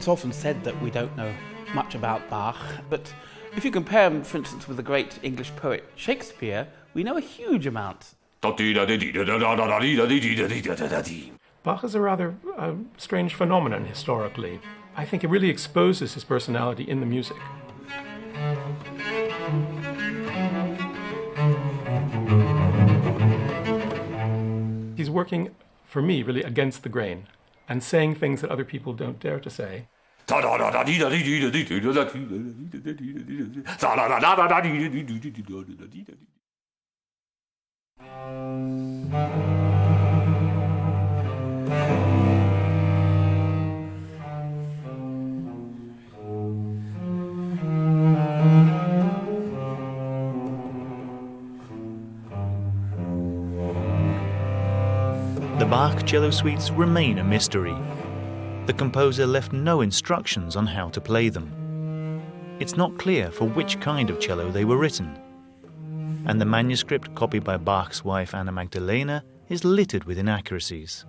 It's often said that we don't know much about Bach, but if you compare him, for instance, with the great English poet Shakespeare, we know a huge amount. Bach is a rather strange phenomenon historically. I think it really exposes his personality in the music. He's working, for me, really against the grain and saying things that other people don't dare to say. The Bach cello suites remain a mystery. The composer left no instructions on how to play them. It's not clear for which kind of cello they were written. And the manuscript copied by Bach's wife Anna Magdalena is littered with inaccuracies.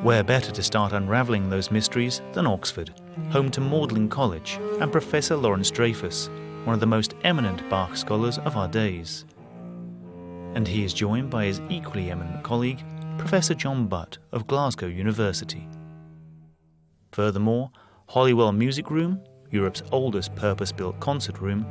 Where better to start unravelling those mysteries than Oxford, home to Magdalen College and Professor Laurence Dreyfus, one of the most eminent Bach scholars of our days. And he is joined by his equally eminent colleague, Professor John Butt of Glasgow University. Furthermore, Holywell Music Room, Europe's oldest purpose-built concert room,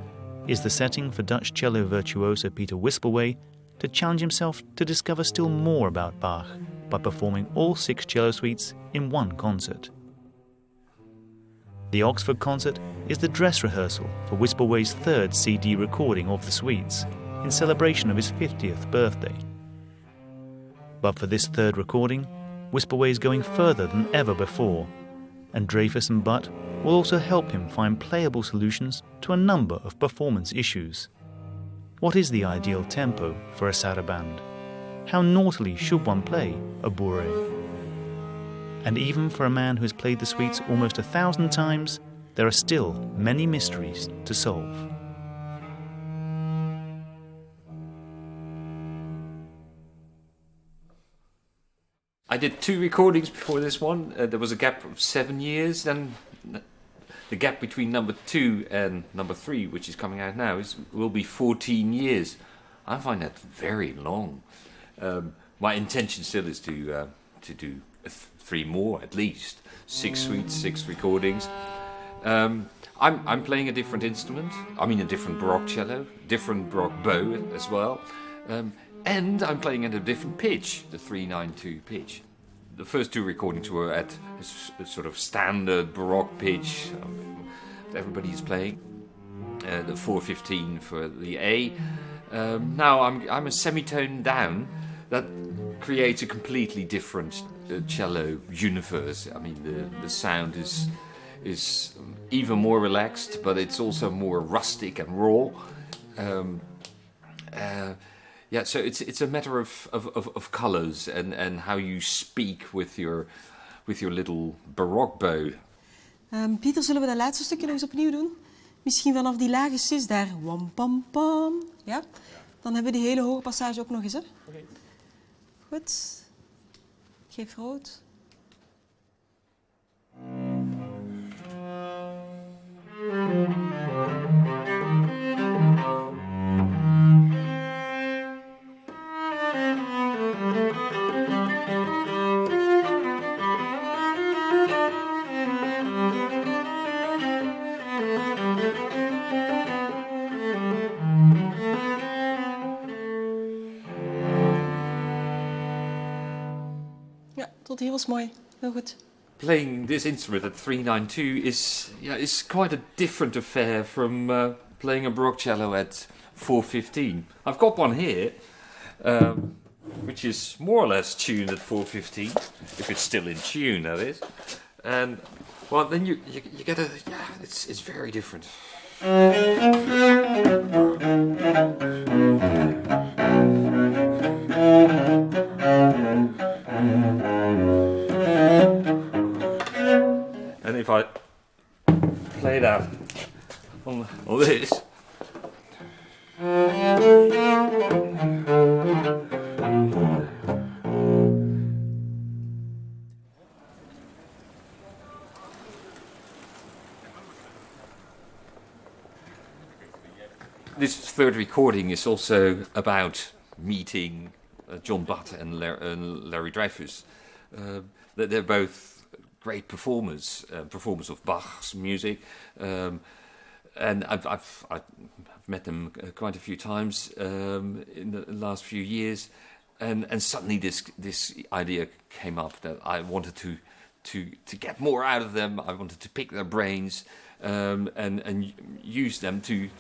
is the setting for Dutch cello virtuoso Pieter Wispelwey to challenge himself to discover still more about Bach by performing all 6 cello suites in one concert. The Oxford concert is the dress rehearsal for Wispelwey's 3rd CD recording of the suites in celebration of his 50th birthday. But for this 3rd recording, Wispelwey is going further than ever before, and Dreyfus and Butt will also help him find playable solutions to a number of performance issues. What is the ideal tempo for a saraband? How naughtily should one play a bourrée? And even for a man who has played the suites almost 1,000 times, there are still many mysteries to solve. I did 2 recordings before this one. There was a gap of 7 years. Then the gap between number 2 and number 3, which is coming out now, will be 14 years. I find that very long. My intention still is to do 3 more at least, 6 suites, 6 recordings. I'm playing a different instrument. I mean a different Baroque cello, different Baroque bow as well. And I'm playing at a different pitch, the 392 pitch. The first 2 recordings were at a sort of standard Baroque pitch that everybody is playing, the 415 for the A. Now I'm a semitone down. That creates a completely different cello universe. I mean, the sound is even more relaxed, but it's also more rustic and raw. Yeah, so it's a matter of colours and how you speak with your little Baroque bow. Pieter, zullen we dat laatste stukje nog eens opnieuw doen? Misschien vanaf die lage cis daar. Wam pam pam. Ja? Dan hebben we die hele hoge passage ook nog eens, hè? Okay. Goed. Geef rood. Tot hier was mooi. Heel goed. Playing this instrument at 392 is quite a different affair from playing a Baroque cello at 415. I've got one here, which is more or less tuned at 415, if it's still in tune, that is. And well, then you get it's very different. And if I play that on this, third recording is also about meeting John Butt and Larry Dreyfus. They're both great performers of Bach's music, and I've met them quite a few times in the last few years, and suddenly this idea came up that I wanted to get more out of them. I wanted to pick their brains and use them to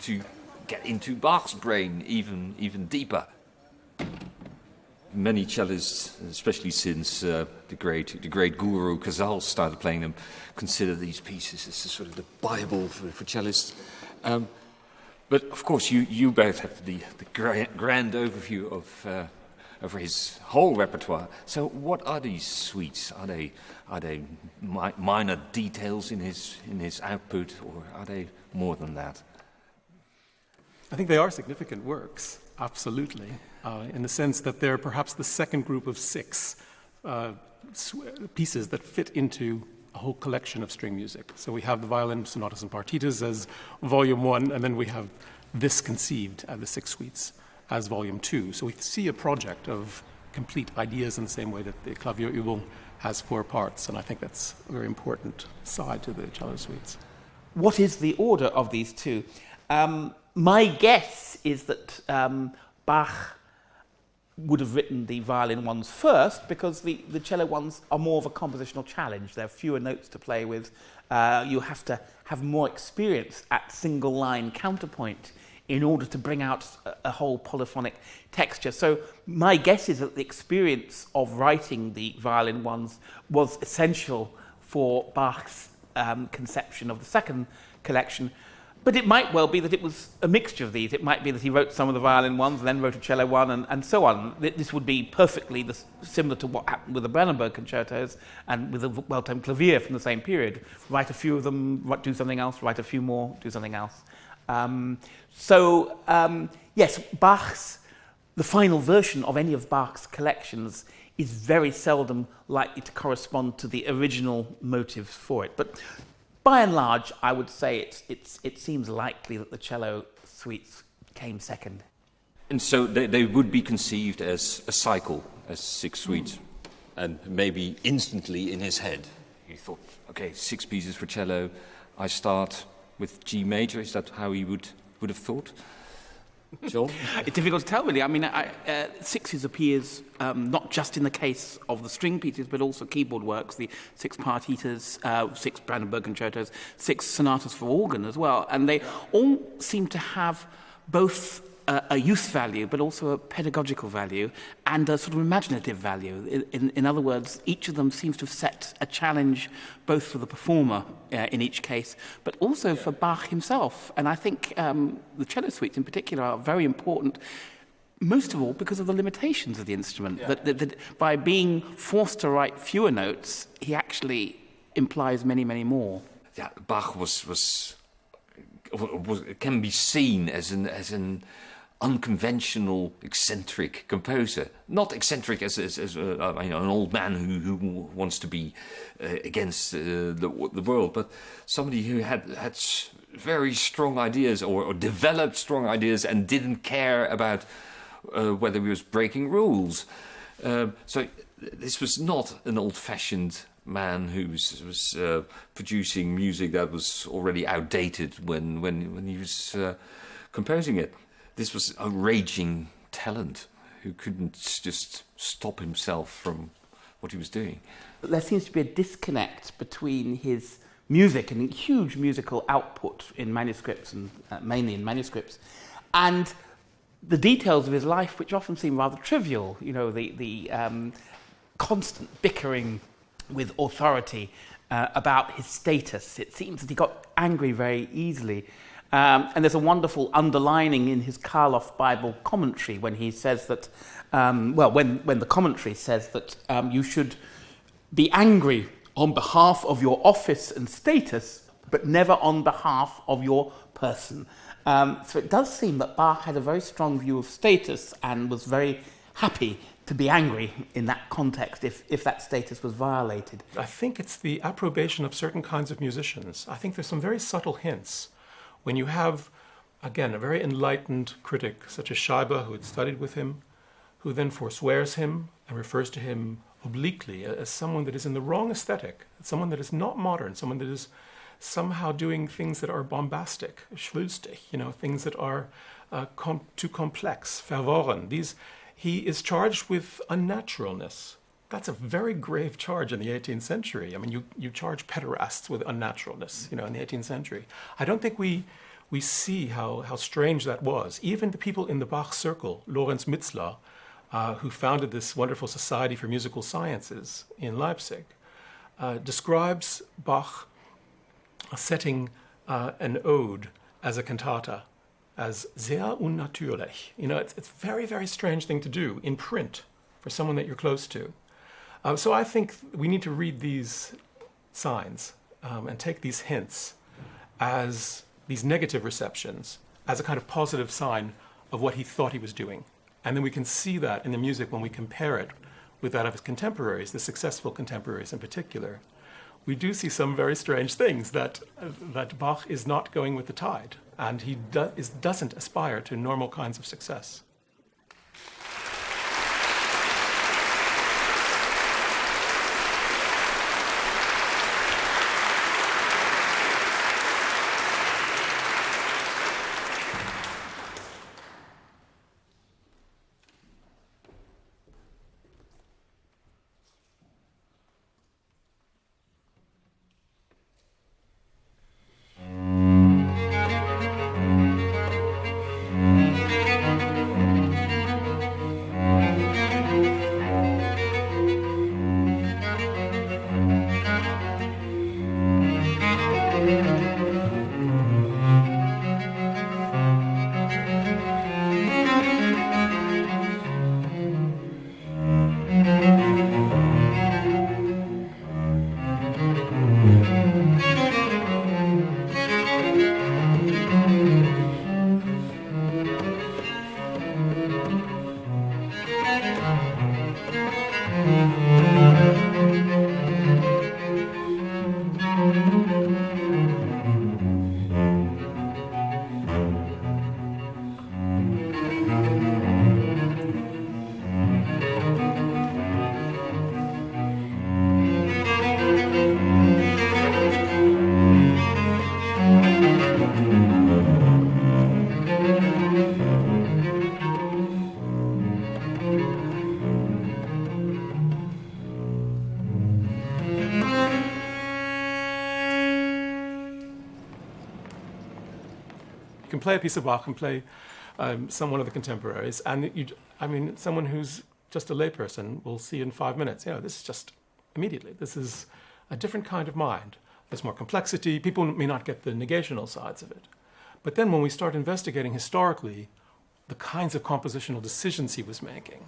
get into Bach's brain even deeper. Many cellists, especially since the great guru Casals started playing them, consider these pieces as sort of the Bible for cellists. But of course, you both have the grand overview of his whole repertoire. So, what are these suites? Are they minor details in his output, or are they more than that? I think they are significant works, absolutely, in the sense that they're perhaps the second group of 6 pieces that fit into a whole collection of string music. So we have the violin sonatas and partitas as volume 1, and then we have this conceived as the 6 suites as volume 2. So we see a project of complete ideas in the same way that the Klavierübung has 4 parts, and I think that's a very important side to the cello suites. What is the order of these two? My guess is that Bach would have written the violin ones first, because the cello ones are more of a compositional challenge. There are fewer notes to play with. You have to have more experience at single line counterpoint in order to bring out a whole polyphonic texture. So my guess is that the experience of writing the violin ones was essential for Bach's conception of the second collection. But it might well be that it was a mixture of these. It might be that he wrote some of the violin ones and then wrote a cello one and so on. This would be perfectly similar to what happened with the Brandenburg concertos and with the well-timed clavier from the same period. Write a few of them, do something else, write a few more, do something else. Yes, the final version of any of Bach's collections is very seldom likely to correspond to the original motives for it. But by and large, I would say it seems likely that the cello suites came second. And so they would be conceived as a cycle, as 6 suites, and maybe instantly in his head he thought, okay, 6 pieces for cello. I start with G major. Is that how he would have thought? John? It's difficult to tell, really. I mean, 6s appears not just in the case of the string pieces, but also keyboard works, the 6 partitas, 6 Brandenburg concertos, 6 sonatas for organ as well. And they all seem to have both a use value, but also a pedagogical value and a sort of imaginative value. In other words, each of them seems to have set a challenge both for the performer in each case, but also for Bach himself. And I think the cello suites in particular are very important, most of all because of the limitations of the instrument. Yeah. That by being forced to write fewer notes, he actually implies many, many more. Yeah, Bach can be seen as an unconventional, eccentric composer. Not eccentric as an old man who wants to be against the world, but somebody who had very strong ideas or developed strong ideas and didn't care about whether he was breaking rules. So this was not an old-fashioned man who was producing music that was already outdated when he was composing it. This was a raging talent who couldn't just stop himself from what he was doing. There seems to be a disconnect between his music and huge musical output in manuscripts, and mainly in manuscripts, and the details of his life, which often seem rather trivial. You know, the constant bickering with authority about his status. It seems that he got angry very easily. And there's a wonderful underlining in his Karloff Bible commentary when he says that, when the commentary says that you should be angry on behalf of your office and status, but never on behalf of your person. So it does seem that Bach had a very strong view of status and was very happy to be angry in that context if that status was violated. I think it's the approbation of certain kinds of musicians. I think there's some very subtle hints. When you have again, a very enlightened critic, such as Scheibe, who had studied with him, who then forswears him and refers to him obliquely as someone that is in the wrong aesthetic, someone that is not modern, someone that is somehow doing things that are bombastic, schwülstig, things that are too complex, verworren. He is charged with unnaturalness. That's a very grave charge in the 18th century. I mean, you charge pederasts with unnaturalness, in the 18th century. I don't think we see how strange that was. Even the people in the Bach circle, Laurence Mitzler, who founded this wonderful Society for Musical Sciences in Leipzig, describes Bach setting an ode as a cantata as sehr unnatürlich. It's a very, very strange thing to do in print for someone that you're close to. So I think we need to read these signs and take these hints as these negative receptions as a kind of positive sign of what he thought he was doing. And then we can see that in the music when we compare it with that of his contemporaries, the successful contemporaries in particular. We do see some very strange things, that Bach is not going with the tide, and he doesn't aspire to normal kinds of success. You can play a piece of Bach and play one of the contemporaries, and someone who's just a layperson will see in 5 minutes, this is just immediately. This is a different kind of mind. There's more complexity. People may not get the negational sides of it. But then when we start investigating historically the kinds of compositional decisions he was making,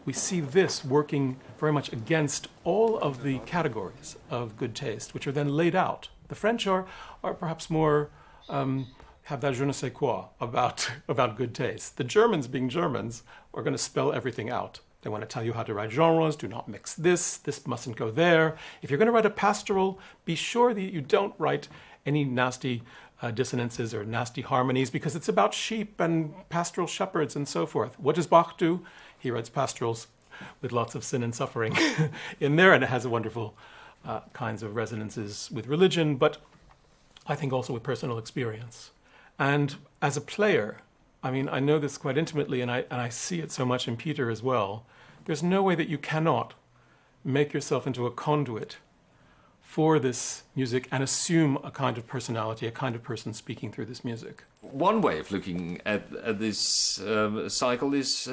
we see this working very much against all of the categories of good taste, which are then laid out. The French are perhaps more, have that je ne sais quoi about good taste. The Germans, being Germans, are going to spell everything out. They want to tell you how to write genres, do not mix this mustn't go there. If you're going to write a pastoral, be sure that you don't write any nasty dissonances or nasty harmonies, because it's about sheep and pastoral shepherds and so forth. What does Bach do? He writes pastorals with lots of sin and suffering in there, and it has a wonderful kinds of resonances with religion, but I think also with personal experience. And as a player, I know this quite intimately, and I see it so much in Peter as well. There's no way that you cannot make yourself into a conduit for this music and assume a kind of personality, a kind of person speaking through this music. One way of looking at this cycle is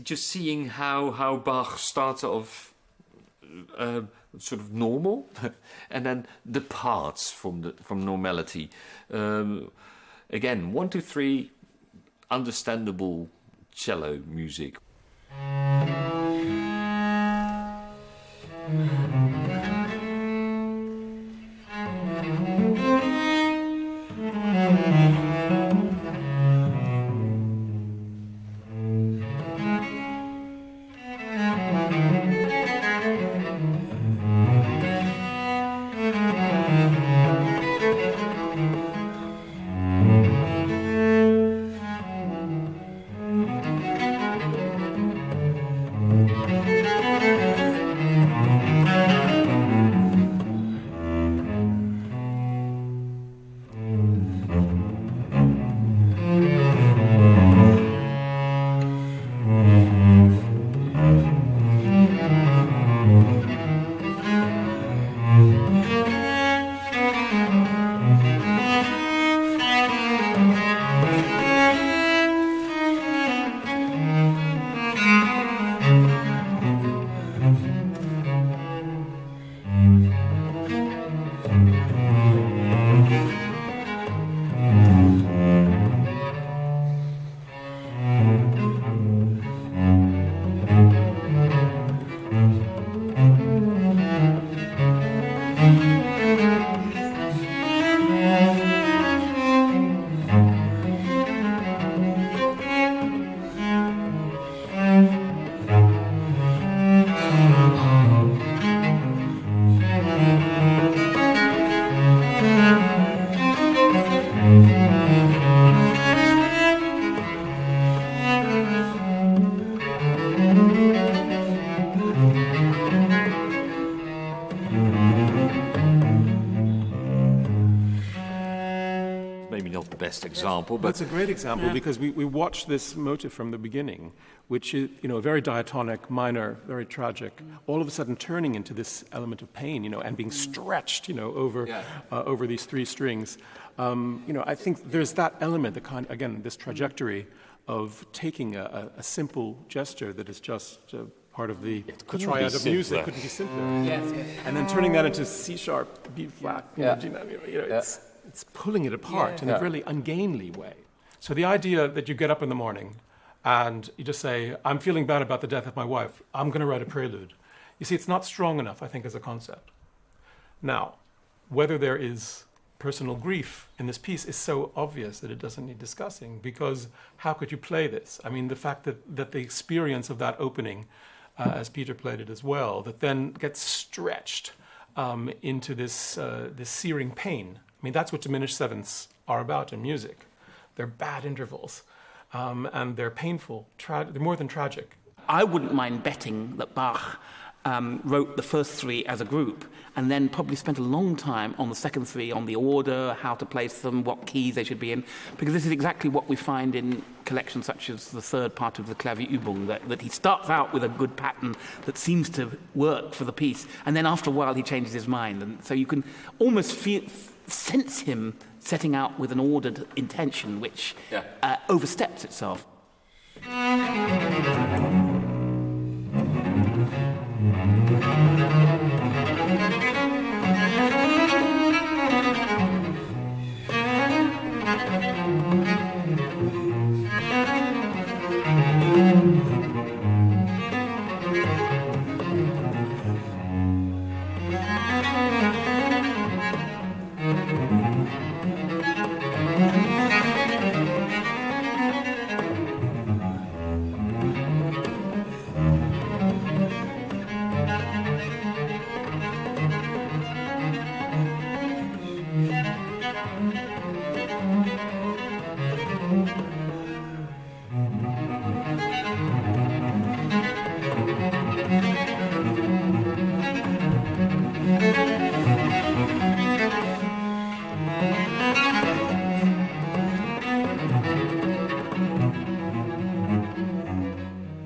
just seeing how Bach starts off sort of normal and then departs from normality. Again, 1, 2, 3, understandable cello music. example. But that's a great example because we watch this motive from the beginning, which is, a very diatonic, minor, very tragic, all of a sudden turning into this element of pain, and being stretched, over these three strings. I think there's that element, again, this trajectory of taking a simple gesture that is just part of the triad of music, couldn't be simpler. And then turning that into C sharp, B flat, it's pulling it apart in a really ungainly way. So the idea that you get up in the morning and you just say, I'm feeling bad about the death of my wife, I'm going to write a prelude. You see, it's not strong enough, I think, as a concept. Now, whether there is personal grief in this piece is so obvious that it doesn't need discussing, because how could you play this? I mean, the fact that the experience of that opening, as Peter played it as well, that then gets stretched into this searing pain. I mean, that's what diminished sevenths are about in music. They're bad intervals, and they're painful. They're more than tragic. I wouldn't mind betting that Bach wrote the first three as a group and then probably spent a long time on the second three, on the order, how to place them, what keys they should be in, because this is exactly what we find in collections such as the third part of the Klavierübung, that he starts out with a good pattern that seems to work for the piece, and then after a while he changes his mind. And so you can almost sense him setting out with an ordered intention which oversteps itself.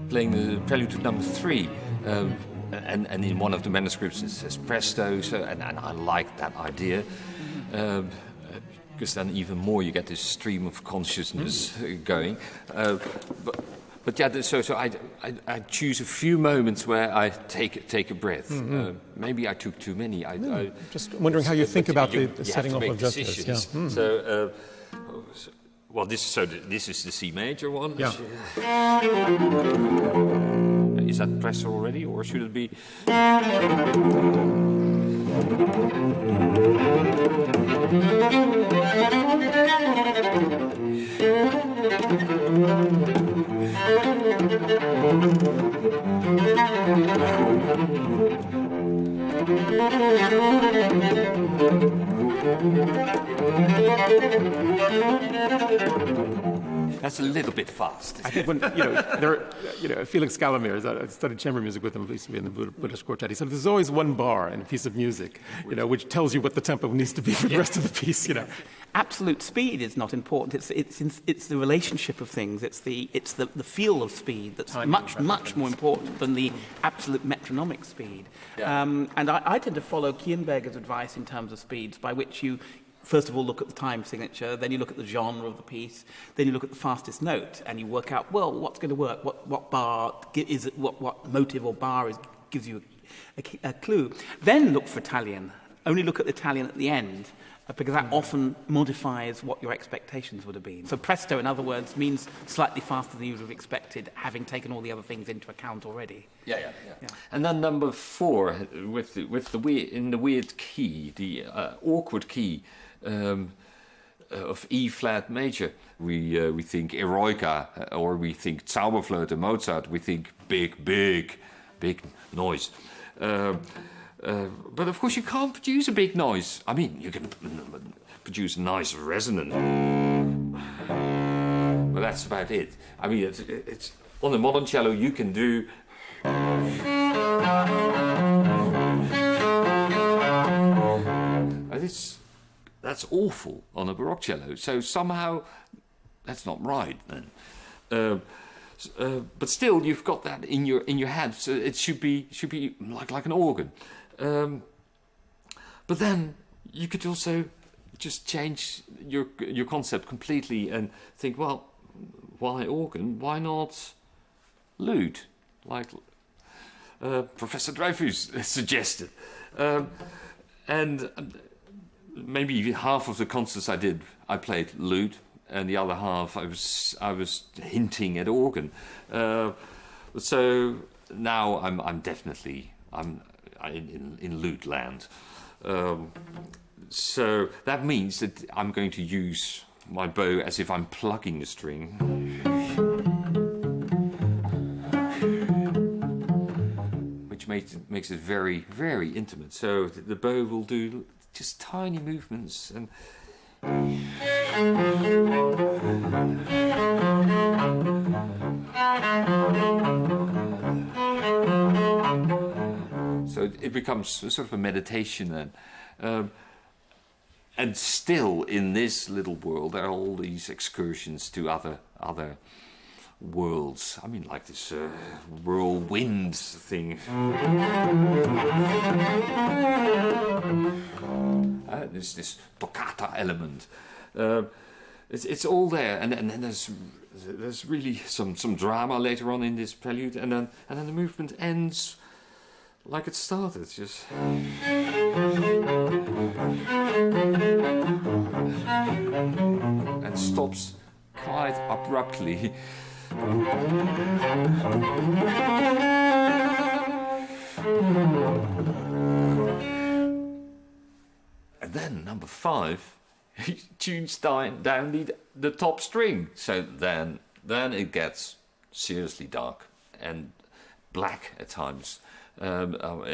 Playing the prelude to number 3, and in one of the manuscripts it says presto, and I like that idea, because then even more you get this stream of consciousness going. But so I choose a few moments where I take a breath. Maybe I took too many. Just wondering how you think about the setting up of justice. Yeah. So. Well, this is the C major one. Yeah. Is that pressed already, or should it be? That's a little bit fast. I think when Felix Galimir, I studied chamber music with him, used to be in the Buddhist Quartet. He said there's always one bar in a piece of music, which tells you what the tempo needs to be for the rest of the piece. Absolute speed is not important. It's the relationship of things. It's the feel of speed that's much more important than the absolute metronomic speed. Yeah. And I tend to follow Kienberger's advice in terms of speeds, by which you first of all look at the time signature, then you look at the genre of the piece, then you look at the fastest note, and you work out, well, what's going to work, what bar is it, what motive or bar gives you a clue. Then look for Italian. Only look at the Italian at the end, because that often modifies what your expectations would have been. So presto, in other words, means slightly faster than you would have expected, having taken all the other things into account already. Yeah. And then number 4, with the weird key, the awkward key of E flat major. We think Eroica, or we think Zauberflöte, Mozart. We think big noise. But of course you can't produce a big noise. I mean, you can produce a nice resonant, but that's about it. I mean, it's on the modern cello you can do. that's awful on a Baroque cello. So somehow that's not right then. But still, you've got that in your head. So it should be like an organ. But then you could also just change your concept completely and think, well, why organ? Why not lute? Like Professor Dreyfus suggested. And maybe half of the concerts I played lute, and the other half I was hinting at organ. So now I'm definitely in lute land. So that means that I'm going to use my bow as if I'm plucking a string. Which makes it very, very intimate. So the bow will do just tiny movements and so it becomes sort of a meditation then. And still in this little world there are all these excursions to other worlds. I mean, like this whirlwind thing. There's this toccata element. It's all there, and then there's really some drama later on in this prelude, and then the movement ends like it started, just. And stops quite abruptly. And then number 5, he tunes down the top string. So then it gets seriously dark and black at times. I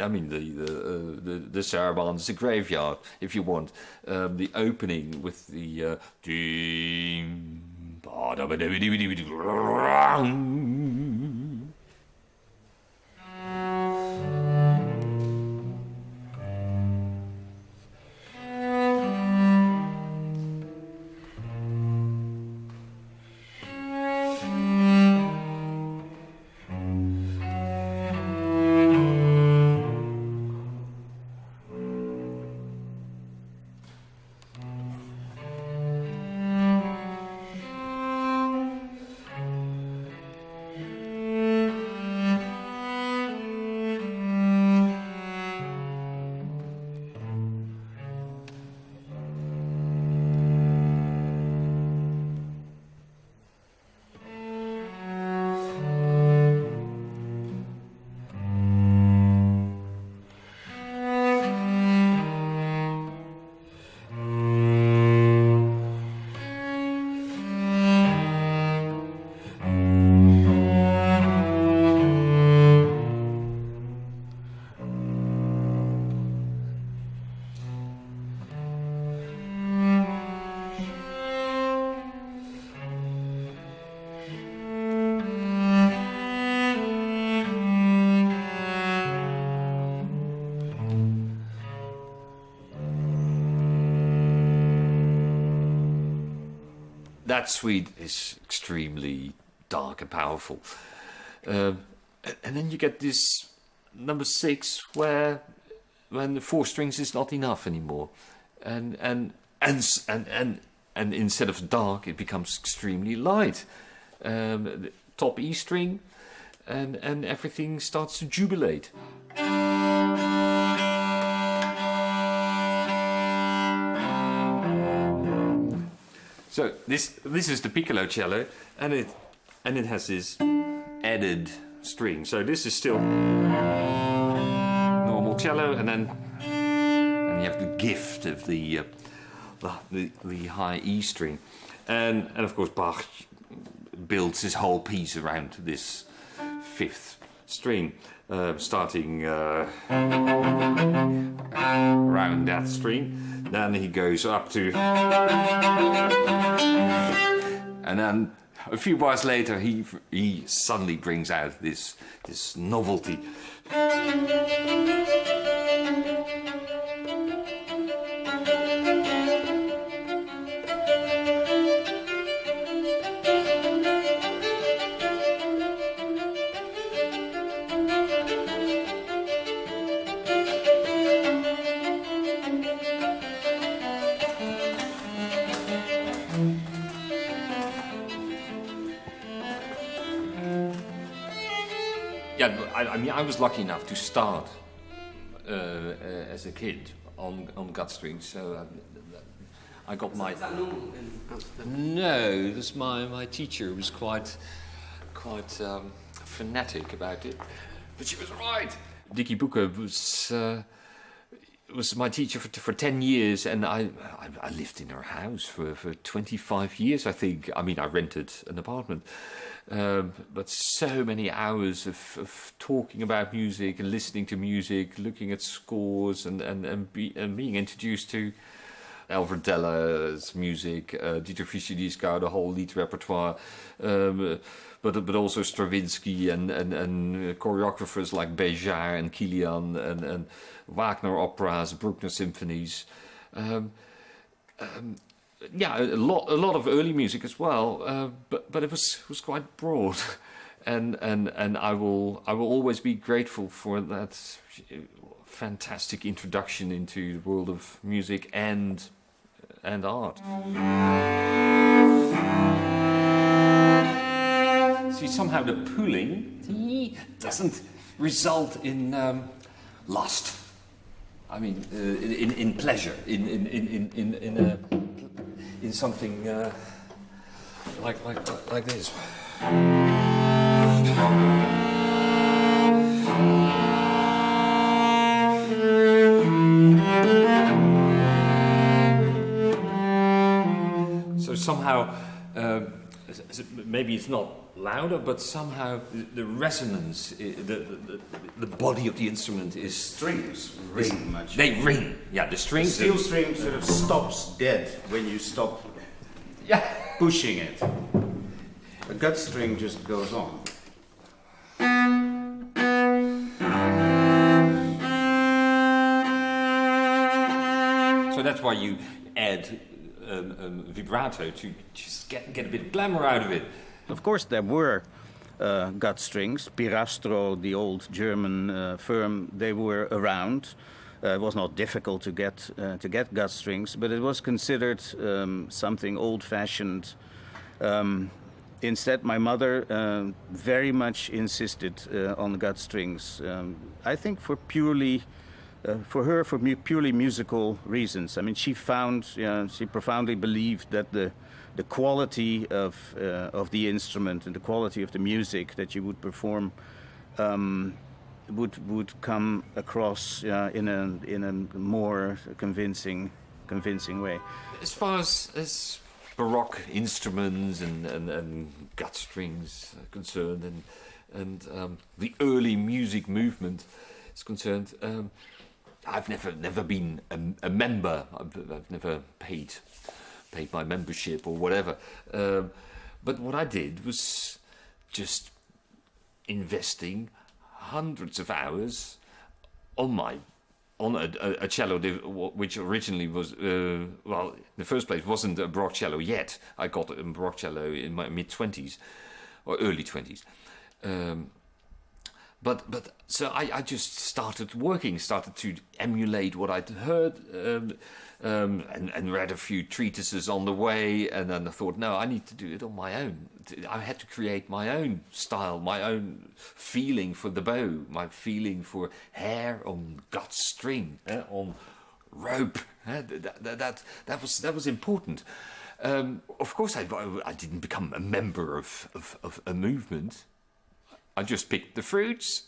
mean, the saraband is a graveyard, if you want. The opening with the that suite is extremely dark and powerful. And then you get this number 6 when the 4 strings is not enough anymore, and instead of dark it becomes extremely light. The top E string, and everything starts to jubilate. So this is the piccolo cello, and it has this added string. So this is still normal cello, and then you have the gift of the high E string, and of course Bach builds his whole piece around this 5th string, starting around that string. Then he goes up to, and then a few bars later he suddenly brings out this novelty. Yeah, I mean, I was lucky enough to start as a kid on gut strings, so I got my. Is that normal in Amsterdam? No, this my teacher was quite fanatic about it, but she was right. Dickie Boeke was my teacher for 10 years, and I lived in her house for 25 years, I think. I mean, I rented an apartment. But so many hours of talking about music and listening to music, looking at scores and being introduced to Alfred Deller's music, Dieter Fischer-Dieskau, the whole Lied repertoire, but also Stravinsky and choreographers like Béjart and Kilian and Wagner operas, Bruckner symphonies. Yeah, a lot of early music as well, but it was quite broad, and I will always be grateful for that fantastic introduction into the world of music and art. See, somehow the pulling doesn't result in lust. I mean, in pleasure, in something like this. So somehow, maybe it's not louder, but somehow the resonance, the body of the instrument is Strings ring much. They ring. Yeah, the strings. The steel string sort of stops dead when you stop pushing it. A gut string just goes on. So that's why you add vibrato to just get a bit of glamour out of it. Of course, there were gut strings. Pirastro, the old German firm, they were around. It was not difficult to get gut strings, but it was considered something old-fashioned. Instead, my mother very much insisted on gut strings. I think for purely musical reasons. I mean, she profoundly believed that the quality of the instrument and the quality of the music that you would perform would come across in a more convincing way. As far as Baroque instruments and gut strings are concerned, and the early music movement is concerned, I've never been a member. I've never paid my membership or whatever. But what I did was just investing hundreds of hours on a cello which originally was well, in the first place wasn't a Baroque cello yet. I got a Baroque cello in my mid-20s or early 20s. But so I just started to emulate what I'd heard, and read a few treatises on the way, and then I thought, no, I need to do it on my own. I had to create my own style, my own feeling for the bow, my feeling for hair on gut string, on rope. That was important. Of course, I didn't become a member of a movement. I just picked the fruits.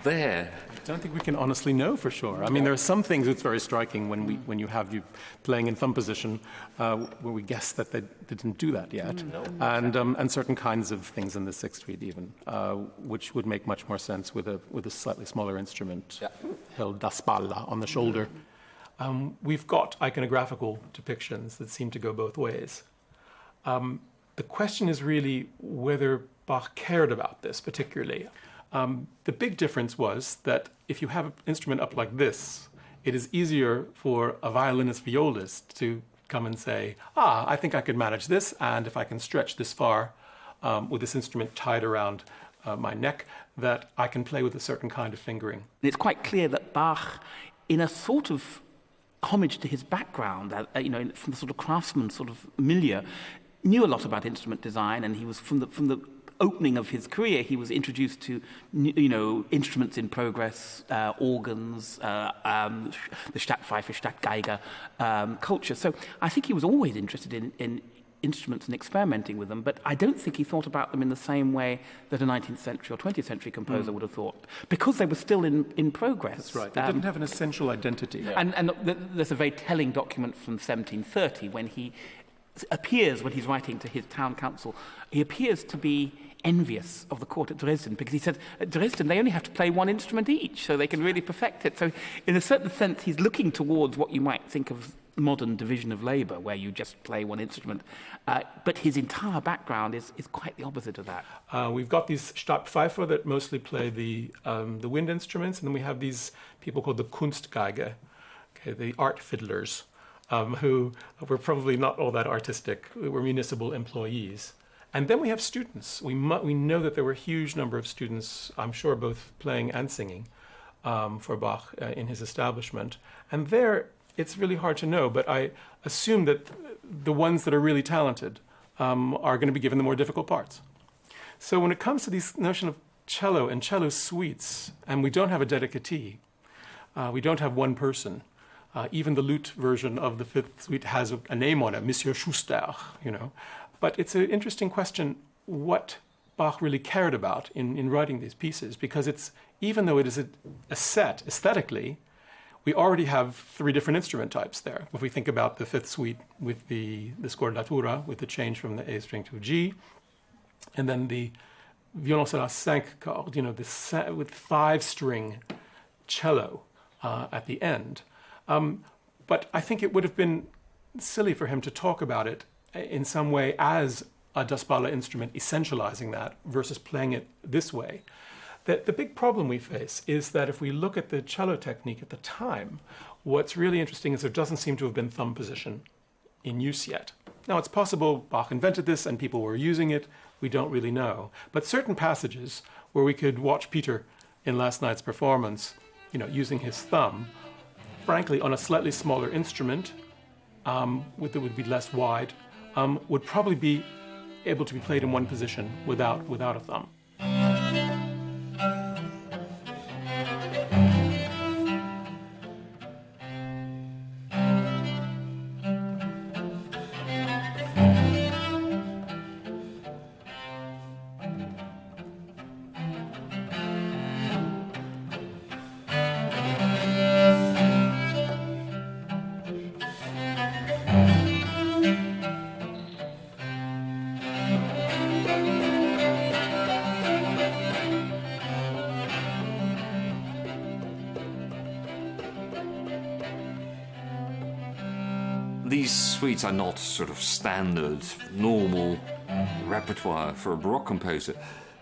there? I don't think we can honestly know for sure. I mean, there are some things that's very striking when you have you playing in thumb position, where we guess that they didn't do that yet, and certain kinds of things in the sixth suite even, which would make much more sense with a slightly smaller instrument held da spalla on the shoulder. We've got iconographical depictions that seem to go both ways. The question is really whether Bach cared about this particularly. The big difference was that if you have an instrument up like this, it is easier for a violinist violist to come and say, I think I could manage this, and if I can stretch this far with this instrument tied around my neck, that I can play with a certain kind of fingering. It's quite clear that Bach, in a sort of homage to his background, from the sort of craftsman sort of milieu, knew a lot about instrument design, and he was from the opening of his career, he was introduced to, instruments in progress, organs, the Stadtpfeife, Stadtgeige culture. So I think he was always interested in instruments and experimenting with them, but I don't think he thought about them in the same way that a 19th century or 20th century composer would have thought, because they were still in progress. That's right. They didn't have an essential identity. Yeah. And there's a very telling document from 1730 when he appears, when he's writing to his town council, he appears to be envious of the court at Dresden, because he says at Dresden they only have to play one instrument each, so they can really perfect it. So in a certain sense he's looking towards what you might think of modern division of labour, where you just play one instrument, but his entire background is quite the opposite of that. We've got these Stadtpfeifer that mostly play the wind instruments, and then we have these people called the Kunstgeige, the art fiddlers, who were probably not all that artistic, were municipal employees. And then we have students. We know that there were a huge number of students, I'm sure both playing and singing, for Bach in his establishment. And there, it's really hard to know, but I assume that the ones that are really talented are going to be given the more difficult parts. So when it comes to this notion of cello and cello suites, and we don't have a dedicatee, we don't have one person. Even the lute version of the fifth suite has a name on it, Monsieur Schuster, But it's an interesting question what Bach really cared about in writing these pieces, because it's, even though it is a set aesthetically, we already have three different instrument types there. If we think about the fifth suite with the scordatura, with the change from the A string to G, and then the violoncelle à cinq cordes, with five-string cello at the end. But I think it would have been silly for him to talk about it in some way as a da spalla instrument, essentializing that, versus playing it this way. The big problem we face is that if we look at the cello technique at the time, what's really interesting is there doesn't seem to have been thumb position in use yet. Now, it's possible Bach invented this and people were using it. We don't really know. But certain passages where we could watch Peter in last night's performance, using his thumb, frankly, on a slightly smaller instrument, that would be less wide, would probably be able to be played in one position without a thumb. These suites are not sort of standard, normal repertoire for a Baroque composer.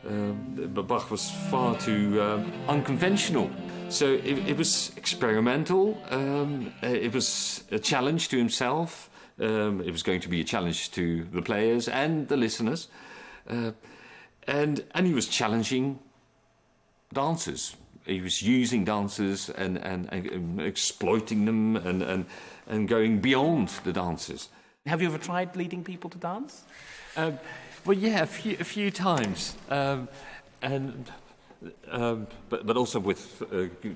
But Bach was far too unconventional. So it was experimental, it was a challenge to himself, it was going to be a challenge to the players and the listeners. And he was challenging dancers. He was using dancers and exploiting them and going beyond the dancers. Have you ever tried leading people to dance? Well, yeah, a few times, but also with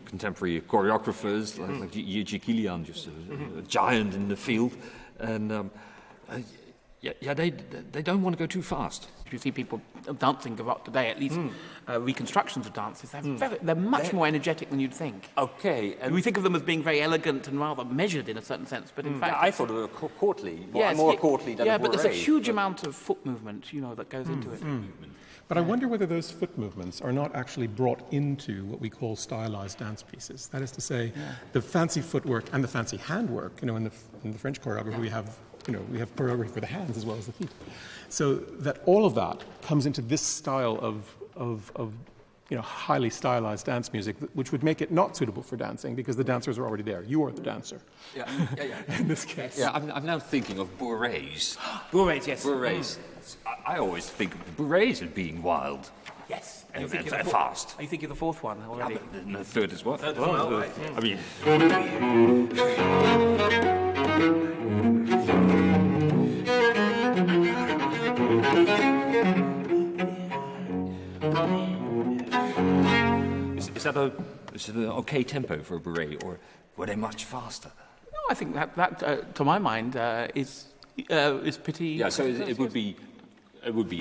contemporary choreographers like Jiří Kilian, just a giant in the field, and Yeah, they don't want to go too fast. You see people dancing a lot today, at least reconstructions of dances. They're much more energetic than you'd think. Okay. And We think of them as being very elegant and rather measured in a certain sense, but in fact... I thought they were courtly, Yes, more courtly than a but there's a bourrée. huge amount of foot movement, that goes into it. But I wonder whether those foot movements are not actually brought into what we call stylized dance pieces. That is to say, the fancy footwork and the fancy handwork. In the French choreography, we have choreography for the hands as well as the feet. So that all of that comes into this style of highly stylized dance music, which would make it not suitable for dancing because the dancers are already there. You are the dancer. Yeah. In this case. Yeah, I'm now thinking of bourrées. Bourrées, yes. Bourrées. I always think of the bourrées as being wild. Yes. And thinking they're of the fast. Are you thinking of the fourth one already? And the third as well. Right. I mean, is that an okay tempo for a bourrée, or were they much faster? No, I think that to my mind, is pretty... Yeah, so it would be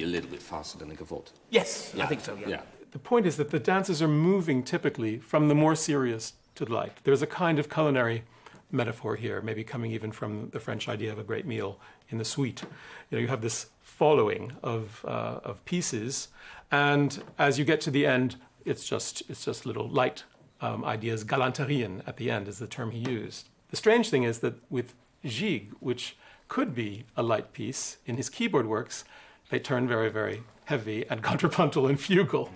a little bit faster than a gavotte. Yes, I think so, yeah. The point is that the dances are moving typically from the more serious to the light. There's a kind of culinary metaphor here, maybe coming even from the French idea of a great meal in the suite. You have this following of pieces, and as you get to the end, it's just little light ideas. Galanterien at the end is the term he used. The strange thing is that with Gigue, which could be a light piece, in his keyboard works, they turn very, very heavy and contrapuntal and fugal.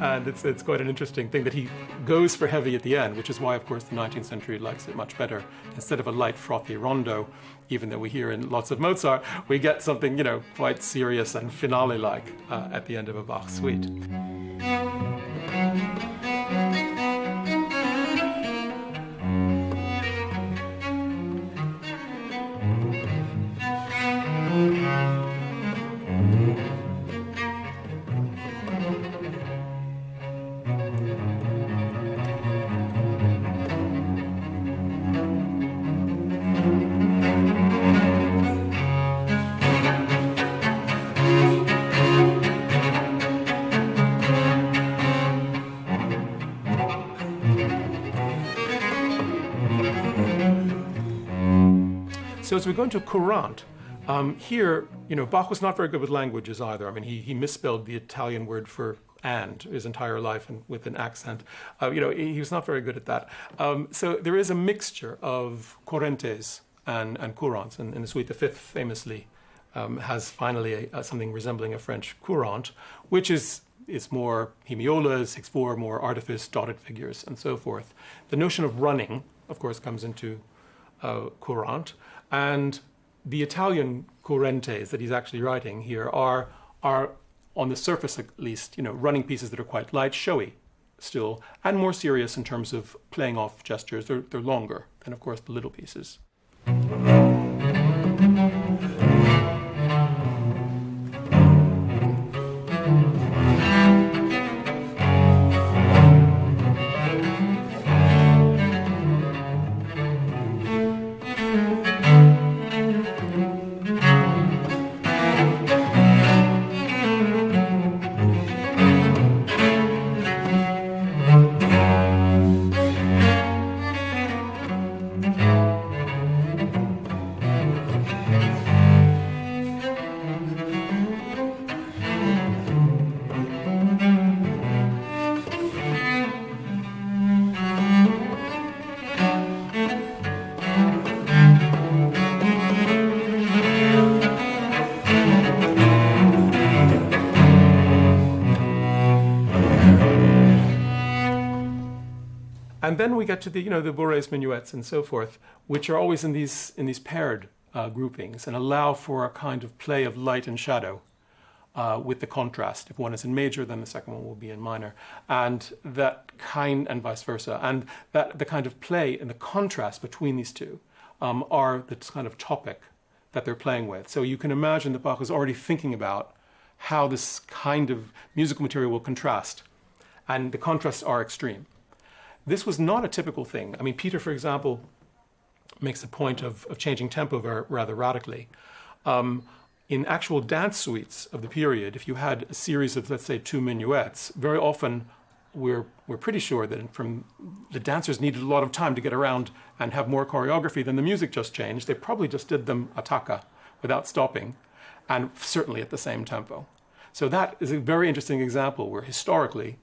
And it's quite an interesting thing that he goes for heavy at the end, which is why, of course, the 19th century likes it much better. Instead of a light, frothy rondo, even though we hear in lots of Mozart, we get something, quite serious and finale-like at the end of a Bach suite. So as we go into courante, here, Bach was not very good with languages either. I mean, he misspelled the Italian word for and his entire life and with an accent. He was not very good at that. So there is a mixture of correntes and courantes. And in the suite, the fifth famously has finally something resembling a French courante, which is more hemiolas, 6/4, more artifice, dotted figures, and so forth. The notion of running, of course, comes into courante. And the Italian correntes that he's actually writing here are on the surface at least, running pieces that are quite light, showy still, and more serious in terms of playing off gestures. They're longer than, of course, the little pieces. And then we get to the bourrées, minuets, and so forth, which are always in these paired groupings and allow for a kind of play of light and shadow with the contrast. If one is in major, then the second one will be in minor, and and vice versa. And that the kind of play and the contrast between these two are the kind of topic that they're playing with. So you can imagine that Bach is already thinking about how this kind of musical material will contrast, and the contrasts are extreme. This was not a typical thing. I mean, Peter, for example, makes a point of changing tempo rather radically. in actual dance suites of the period, if you had a series of, let's say, 2 minuets, very often we're pretty sure that from the dancers needed a lot of time to get around and have more choreography than the music just changed. They probably just did them attacca without stopping, and certainly at the same tempo. So that is a very interesting example where historically,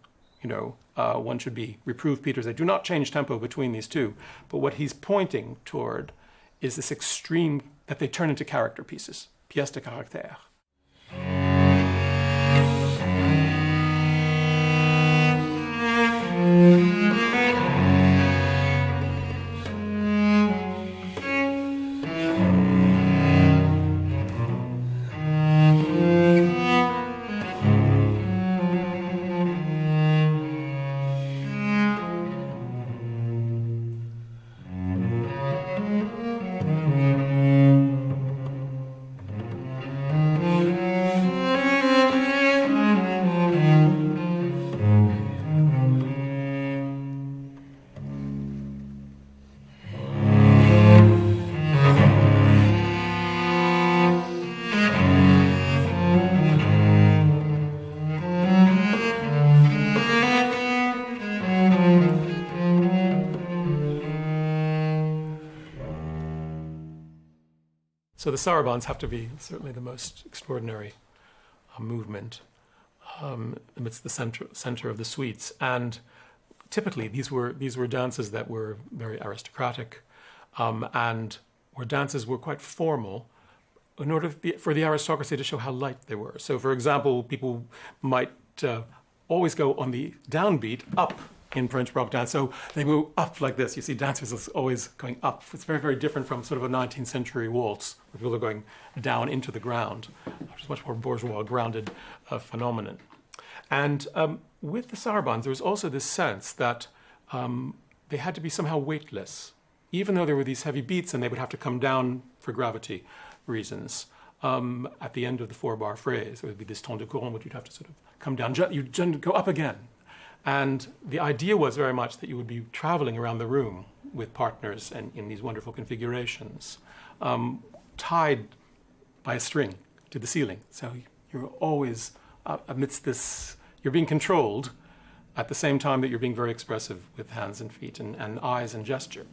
one should be reprove Peters. They do not change tempo between these two, but what he's pointing toward is this extreme that they turn into character pieces, pièces de caractère. So the sarabands have to be certainly the most extraordinary movement amidst the center of the suites. And typically these were dances that were very aristocratic and where dances were quite formal in order for the aristocracy to show how light they were. So for example, people might always go on the downbeat up in French Baroque dance. So they move up like this. You see dancers always going up. It's very, very different from sort of a 19th century waltz, where people are going down into the ground, which is much more bourgeois, grounded phenomenon. And with the sarabands, there was also this sense that they had to be somehow weightless, even though there were these heavy beats and they would have to come down for gravity reasons. At the end of the 4-bar phrase, there would be this ton de courant, which you'd have to sort of come down, you'd go up again. And the idea was very much that you would be traveling around the room with partners and in these wonderful configurations, tied by a string to the ceiling. So you're always amidst this, you're being controlled at the same time that you're being very expressive with hands and feet and eyes and gesture.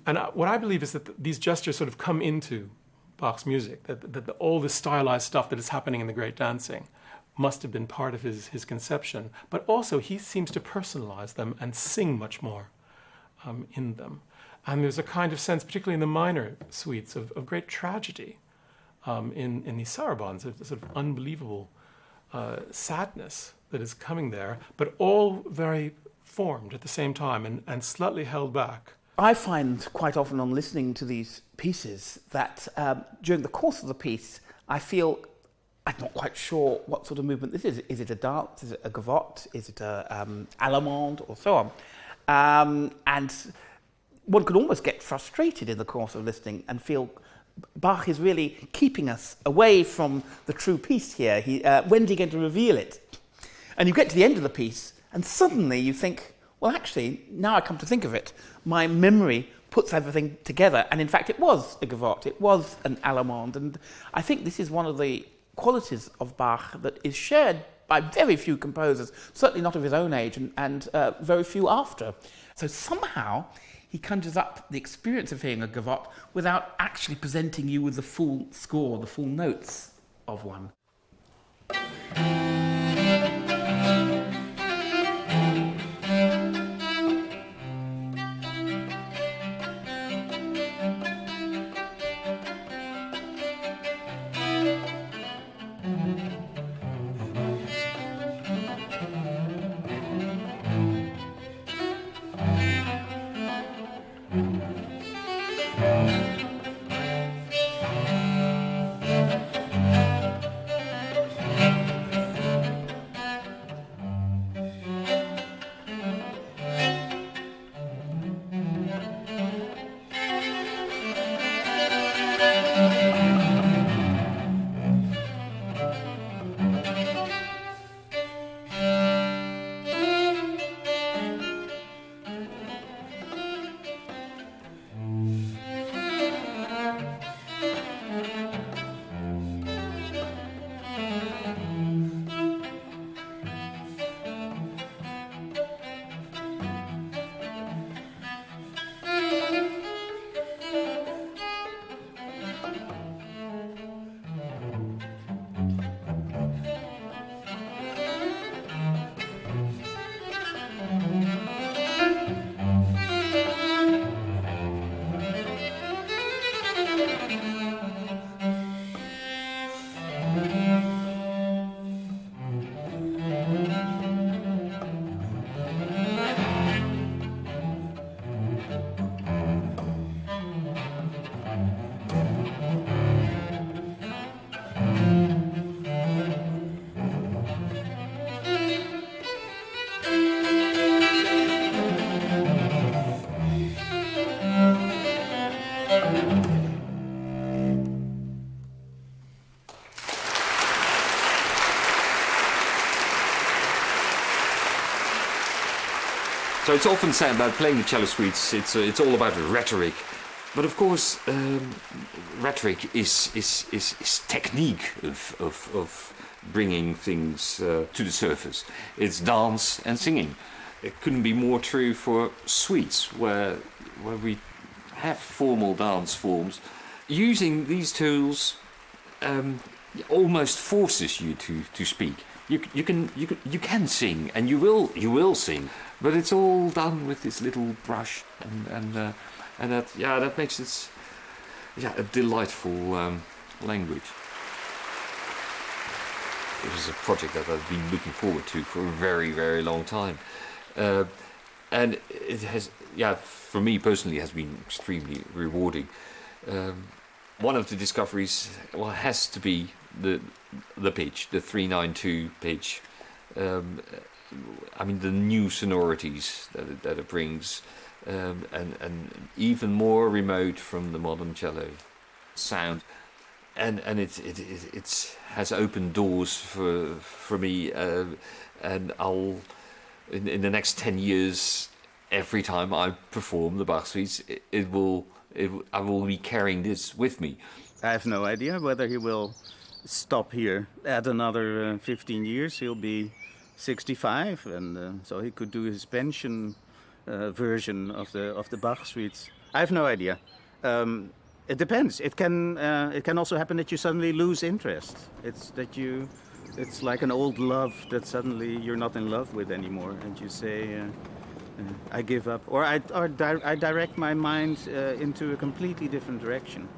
And what I believe is that these gestures sort of come into Bach's music, that all this stylized stuff that is happening in the great dancing must have been part of his conception, but also he seems to personalize them and sing much more in them. And there's a kind of sense, particularly in the minor suites, of great tragedy in these sarabands, a sort of unbelievable sadness that is coming there, but all very formed at the same time and slightly held back. I find quite often on listening to these pieces that during the course of the piece, I feel I'm not quite sure what sort of movement this is. Is it a dance? Is it a gavotte? Is it a allemande? Or so on. And one could almost get frustrated in the course of listening and feel Bach is really keeping us away from the true piece here. When's he going to reveal it? And you get to the end of the piece and suddenly you think, well, actually, now I come to think of it, my memory puts everything together. And in fact, it was a gavotte. It was an allemande. And I think this is one of the qualities of Bach that is shared by very few composers, certainly not of his own age and very few after. So somehow he conjures up the experience of hearing a gavotte without actually presenting you with the full score, the full notes of one. So it's often said about playing the cello suites, it's all about rhetoric. But of course, rhetoric is technique of bringing things to the surface. It's dance and singing. It couldn't be more true for suites, where we have formal dance forms. Using these tools almost forces you to speak. You can sing, and you will sing, but it's all done with this little brush, and that makes it a delightful language. It was a project that I've been looking forward to for a very, very long time, and it has, for me personally, has been extremely rewarding. One of the discoveries, has to be the pitch, the 392 pitch. I mean, the new sonorities that it brings, and even more remote from the modern cello sound, and it has opened doors for me, and I'll in the next 10 years, every time I perform the Bach suites, I will be carrying this with me. I have no idea whether he will stop here. Add another 15 years, he'll be 65, and so he could do his pension version of the Bach suites. I have no idea. It depends. It can also happen that you suddenly lose interest. It's like an old love that suddenly you're not in love with anymore, and you say, I give up, or I direct my mind into a completely different direction.